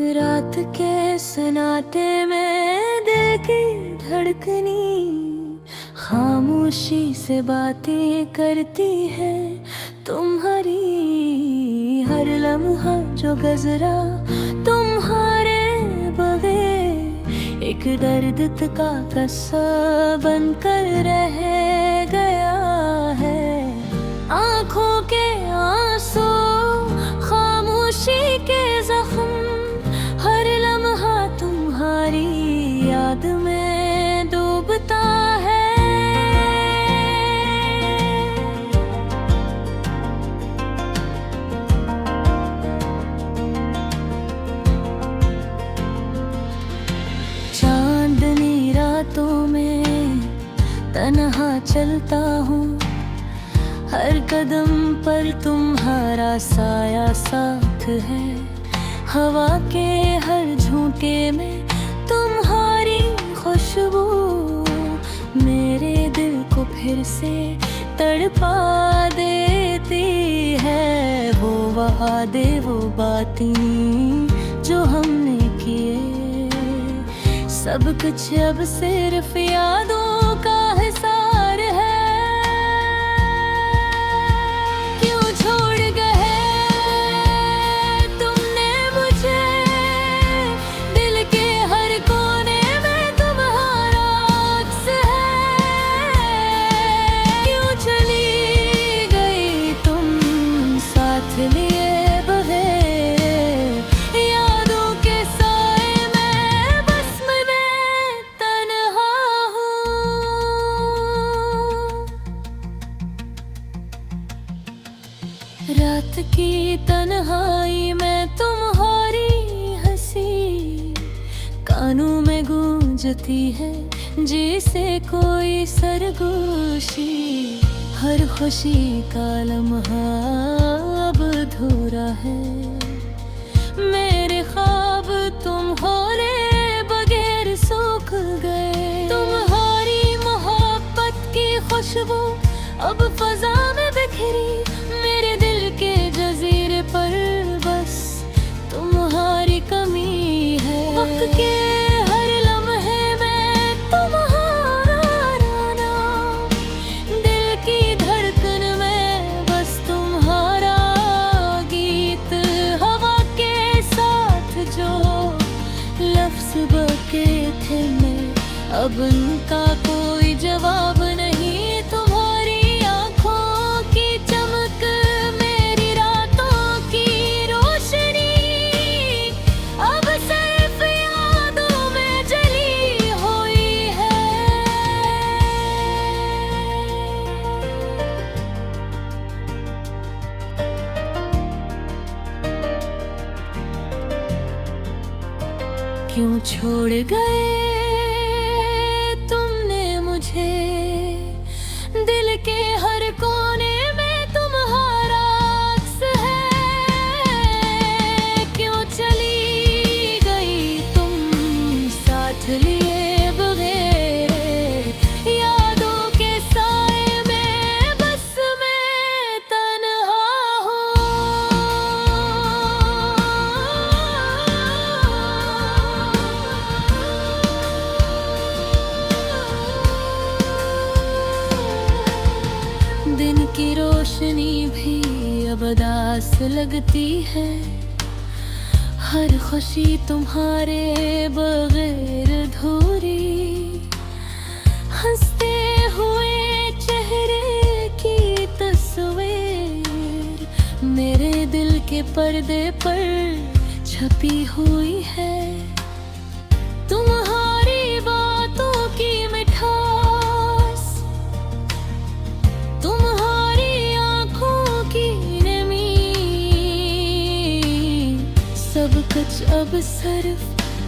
रात के सन्नाटे में दिल की धड़कनी खामोशी से बातें करती है। तुम्हारी हर लम्हा जो गुजरा तुम्हारे बगैर एक दर्द का किस्सा बनकर रह गया है। आंखों के आंसू, खामोशी के जख्म, हर लम्हा तुम्हारी याद में डूबता है। चांदनी रातों में तन्हा चलता हूँ, हर कदम पर तुम्हारा साया साथ है। हवा के हर झोंके में तुम्हारी खुशबू मेरे दिल को फिर से तड़पा देती है। वो वादे, वो बातें जो हमने किए, सब कुछ अब सिर्फ यादों का हिसार है। रात की तन्हाई में तुम्हारी हंसी कानों में गूंजती है, जैसे कोई सरगोशी। हर खुशी का लम्हा अब अधूरा है। मेरे ख्वाब तुम्हारे बगैर सूख गए। तुम्हारी मोहब्बत की खुशबू अब फजा में बिखरी। मेरे दिल के जजीरे पर बस तुम्हारी कमी है। वक्त के हर लम्हे में तुम्हारा नाम, दिल की धड़कन में बस तुम्हारा गीत। हवा के साथ जो लफ्ज बके थे मैं, अब उनका कोई जवाब नहीं। तुम्हारी आंखों की चमक, मेरी रातों की रोशनी, अब सिर्फ यादों में जली हुई है। क्यों छोड़ गए तुमने मुझे? दिल के हर कोने में तुम्हारा अक्स है। क्यों चली गई तुम साथ लिए बगैर? यादों के साए में बस मैं तन्हा हूँ। दिन की रोशनी भी अब उदास लगती है। हर खुशी तुम्हारे बगैर अधूरी। हंसते हुए चेहरे की तस्वीर मेरे दिल के पर्दे पर छपी हुई है। तुम्हारी बातों की मिठास, तुम्हारी आंखों की नमी, सब कुछ अब सिर्फ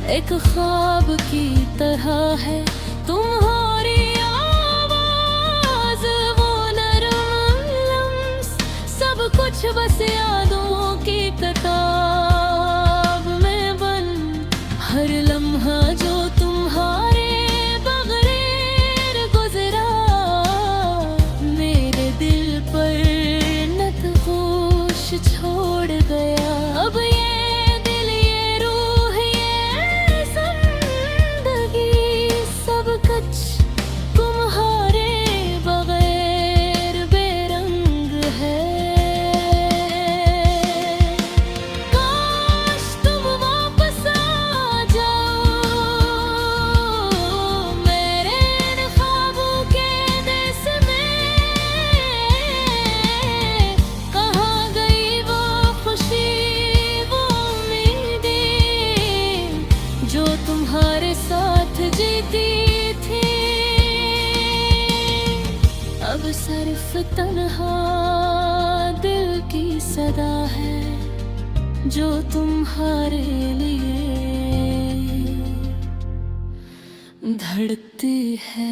एक ख्वाब की तरह है। तुम्हारी आवाज, वो नरम लम्स, सब कुछ बस यादों की किताब में बंद। हर लम्हा जो तुम्हारे बगैर गुजरा, मेरे दिल पर नतगोश छोड़ गया। अब ये दिल, ये रूह सिर्फ तन्हा दिल की सदा है जो तुम्हारे लिए धड़कती है।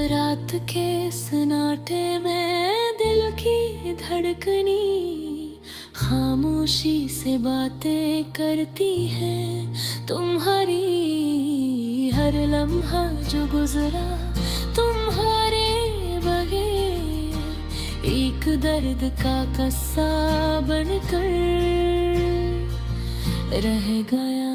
रात के सन्नाटे में दिल की धड़कनी खामोशी से बातें करती है। तुम्हारी हर लम्हा जो गुजरा तुम्हारे बगैर एक दर्द का किस्सा बनकर रह गया।